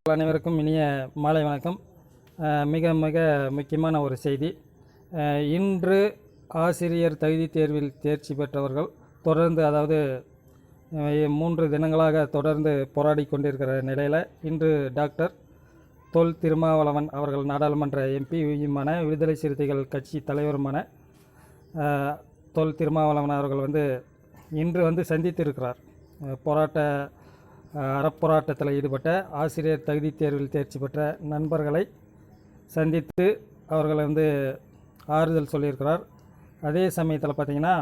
அனைவருக்கும் இனிய மாலை வணக்கம். மிக மிக முக்கியமான ஒரு செய்தி. இன்று ஆசிரியர் தகுதி தேர்வில் தேர்ச்சி பெற்றவர்கள் தொடர்ந்து, அதாவது 3 தினங்களாக தொடர்ந்து போராடி கொண்டிருக்கிற நிலையில் இன்று டாக்டர் தொல் திருமாவளவன் அவர்கள், நாடாளுமன்ற எம்பியுமான விடுதலை சிறுத்தைகள் கட்சி தலைவருமான தொல் திருமாவளவன் அவர்கள் இன்று சந்தித்திருக்கிறார். அறப்போராட்டத்தில் ஈடுபட்ட ஆசிரியர் தகுதி தேர்வில் தேர்ச்சி பெற்ற நண்பர்களை சந்தித்து அவர்கள் ஆறுதல் சொல்லியிருக்கிறார். அதே சமயத்தில் பார்த்திங்கன்னா,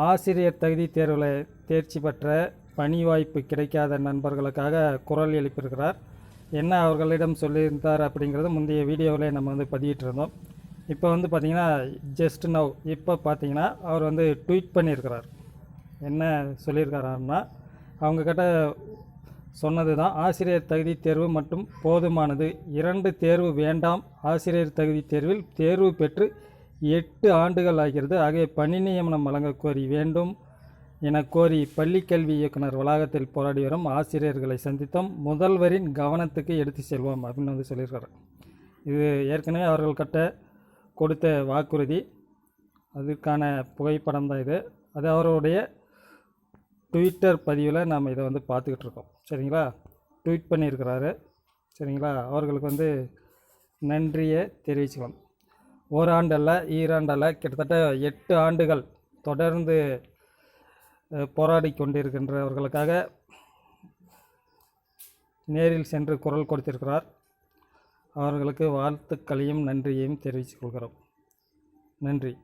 ஆசிரியர் தகுதி தேர்வில் தேர்ச்சி பெற்ற பணி வாய்ப்பு கிடைக்காத நண்பர்களுக்காக குரல் எழுப்பியிருக்கிறார். என்ன அவர்களிடம் சொல்லியிருந்தார் அப்படிங்கிறது முந்தைய வீடியோவிலே நம்ம பதிவிட்டிருந்தோம். இப்போ பார்த்திங்கன்னா, ஜஸ்ட் நவ் இப்போ பார்த்திங்கன்னா அவர் ட்வீட் பண்ணியிருக்கிறார். என்ன சொல்லியிருக்கிறாருன்னா, அவங்கக்கிட்ட சொன்னது தான், ஆசிரியர் தகுதி தேர்வு மட்டும் போதுமானது, 2 தேர்வு வேண்டாம். ஆசிரியர் தகுதி தேர்வில் தேர்வு பெற்று 8 ஆண்டுகள் ஆகிறது. ஆகிய பணி நியமனம் வழங்க கோரி வேண்டும் என கோரி பள்ளிக்கல்வி இயக்குனர் வளாகத்தில் போராடி வரும் ஆசிரியர்களை சந்தித்தோம். முதல்வரின் கவனத்துக்கு எடுத்து செல்வோம் அப்படின்னு சொல்லியிருக்காரு. இது ஏற்கனவே அவர்கள்கிட்ட கொடுத்த வாக்குறுதி, அதுக்கான புகைப்படம் தான் இது. அது அவருடைய ட்விட்டர் பதிவில் நாம் இதை பார்த்துக்கிட்டு இருக்கோம். சரிங்களா, ட்வீட் பண்ணியிருக்கிறாரு. சரிங்களா, அவர்களுக்கு நன்றியை தெரிவிச்சுக்கணும். ஓராண்டல்ல, ஈராண்டல்ல, கிட்டத்தட்ட 8 ஆண்டுகள் தொடர்ந்து போராடி கொண்டிருக்கின்றவர்களுக்காக நேரில் சென்று குரல் கொடுத்திருக்கிறார். அவர்களுக்கு வாழ்த்துக்களையும் நன்றியையும் தெரிவித்துக் கொள்கிறோம். நன்றி.